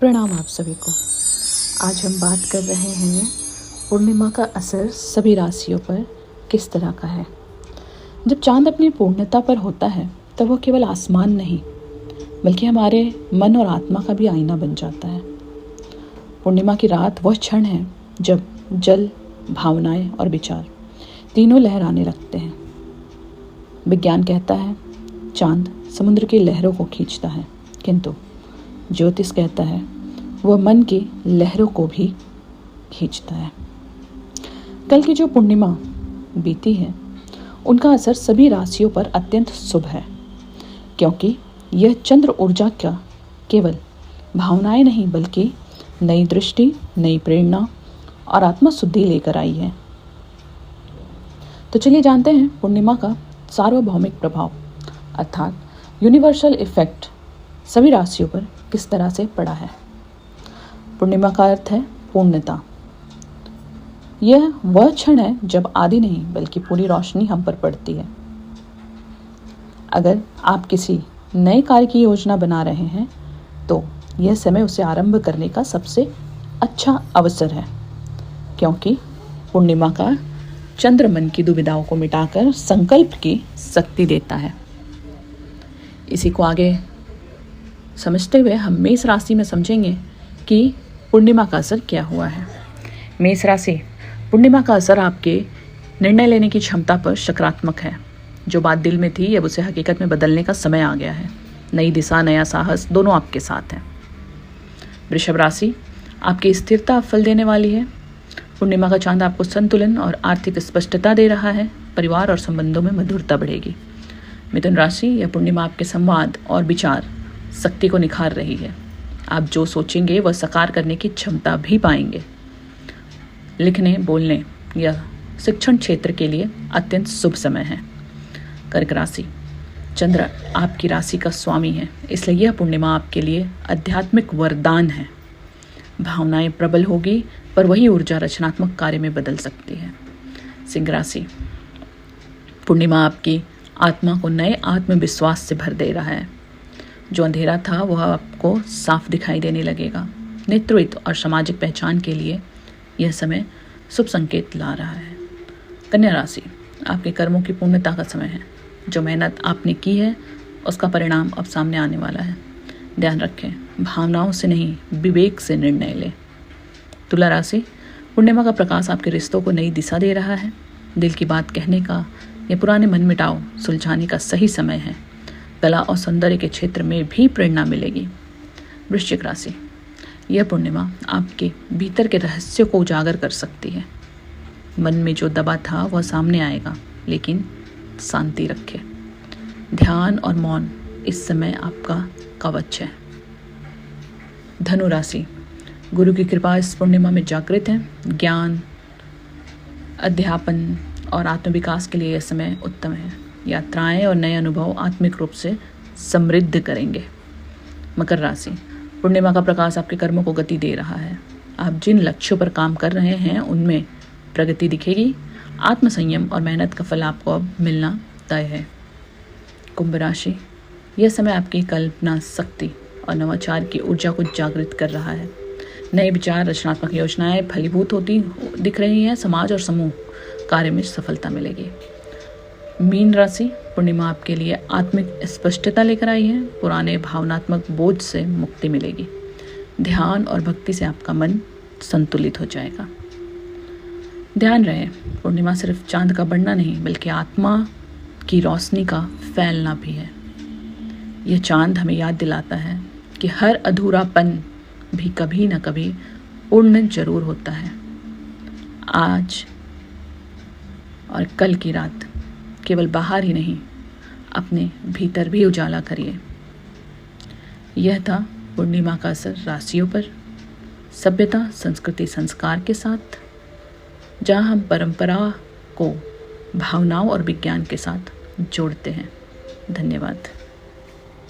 प्रणाम आप सभी को। आज हम बात कर रहे हैं पूर्णिमा का असर सभी राशियों पर किस तरह का है। जब चांद अपनी पूर्णता पर होता है तब वो केवल आसमान नहीं बल्कि हमारे मन और आत्मा का भी आईना बन जाता है। पूर्णिमा की रात वह क्षण है जब जल, भावनाएं और विचार तीनों लहराने लगते हैं। विज्ञान कहता है चांद समुद्र की लहरों को खींचता है, किंतु ज्योतिष कहता है वह मन की लहरों को भी खींचता है। कल की जो पूर्णिमा बीती है उनका असर सभी राशियों पर अत्यंत शुभ है, क्योंकि यह चंद्र ऊर्जा का केवल भावनाएं नहीं बल्कि नई दृष्टि, नई प्रेरणा और आत्मशुद्धि लेकर आई है। तो चलिए जानते हैं पूर्णिमा का सार्वभौमिक प्रभाव अर्थात यूनिवर्सल इफेक्ट सभी राशियों पर किस तरह से पड़ा है। पूर्णिमा का अर्थ है पूर्णता। यह वह क्षण है जब आधी नहीं बल्कि पूरी रोशनी हम पर पड़ती है। अगर आप किसी नए कार्य की योजना बना रहे हैं तो यह समय उसे आरंभ करने का सबसे अच्छा अवसर है, क्योंकि पूर्णिमा का चंद्र मन की दुविधाओं को मिटाकर संकल्प की शक्ति देता है। इसी को आगे समझते हुए हम मेष राशि में समझेंगे कि पूर्णिमा का असर क्या हुआ है। मेष राशि, पूर्णिमा का असर आपके निर्णय लेने की क्षमता पर सकारात्मक है। जो बात दिल में थी अब उसे हकीकत में बदलने का समय आ गया है। नई दिशा, नया साहस दोनों आपके साथ हैं। वृषभ राशि, आपकी स्थिरता फल देने वाली है। पूर्णिमा का चांद आपको संतुलन और आर्थिक स्पष्टता दे रहा है। परिवार और संबंधों में मधुरता बढ़ेगी। मिथुन राशि, यह पूर्णिमा आपके संवाद और विचार शक्ति को निखार रही है। आप जो सोचेंगे वह साकार करने की क्षमता भी पाएंगे। लिखने, बोलने या शिक्षण क्षेत्र के लिए अत्यंत शुभ समय है। कर्क राशि, चंद्र आपकी राशि का स्वामी है, इसलिए यह पूर्णिमा आपके लिए आध्यात्मिक वरदान है। भावनाएं प्रबल होगी पर वही ऊर्जा रचनात्मक कार्य में बदल सकती है। सिंह राशि, पूर्णिमा आपकी आत्मा को नए आत्मविश्वास से भर दे रहा है। जो अंधेरा था वह आपको साफ दिखाई देने लगेगा। नेतृत्व और सामाजिक पहचान के लिए यह समय शुभ संकेत ला रहा है। कन्या राशि, आपके कर्मों की पूर्णता का समय है। जो मेहनत आपने की है उसका परिणाम अब सामने आने वाला है। ध्यान रखें, भावनाओं से नहीं विवेक से निर्णय लें। तुला राशि, पूर्णिमा का प्रकाश आपके रिश्तों को नई दिशा दे रहा है। दिल की बात कहने का या पुराने मनमुटाव सुलझाने का सही समय है। कला और सौंदर्य के क्षेत्र में भी प्रेरणा मिलेगी। वृश्चिक राशि, यह पूर्णिमा आपके भीतर के रहस्यों को उजागर कर सकती है। मन में जो दबा था वह सामने आएगा, लेकिन शांति रखें। ध्यान और मौन इस समय आपका कवच है। धनु राशि, गुरु की कृपा इस पूर्णिमा में जागृत है। ज्ञान, अध्यापन और आत्मविकास के लिए यह समय उत्तम है। यात्राएं और नए अनुभव आत्मिक रूप से समृद्ध करेंगे। मकर राशि, पूर्णिमा का प्रकाश आपके कर्मों को गति दे रहा है। आप जिन लक्ष्यों पर काम कर रहे हैं उनमें प्रगति दिखेगी। आत्मसंयम और मेहनत का फल आपको अब मिलना तय है। कुंभ राशि, यह समय आपकी कल्पना शक्ति और नवाचार की ऊर्जा को जागृत कर रहा है। नए विचार, रचनात्मक योजनाएं फलीभूत होती दिख रही हैं। समाज और समूह कार्य में सफलता मिलेगी। मीन राशि, पूर्णिमा आपके लिए आत्मिक स्पष्टता लेकर आई है। पुराने भावनात्मक बोझ से मुक्ति मिलेगी। ध्यान और भक्ति से आपका मन संतुलित हो जाएगा। ध्यान रहे, पूर्णिमा सिर्फ चांद का बढ़ना नहीं बल्कि आत्मा की रोशनी का फैलना भी है। यह चांद हमें याद दिलाता है कि हर अधूरापन भी कभी न कभी पूर्ण जरूर होता है। आज और कल की रात केवल बाहर ही नहीं अपने भीतर भी उजाला करिए। यह था पूर्णिमा का असर राशियों पर, सभ्यता, संस्कृति, संस्कार के साथ, जहाँ हम परंपरा को भावनाओं और विज्ञान के साथ जोड़ते हैं। धन्यवाद।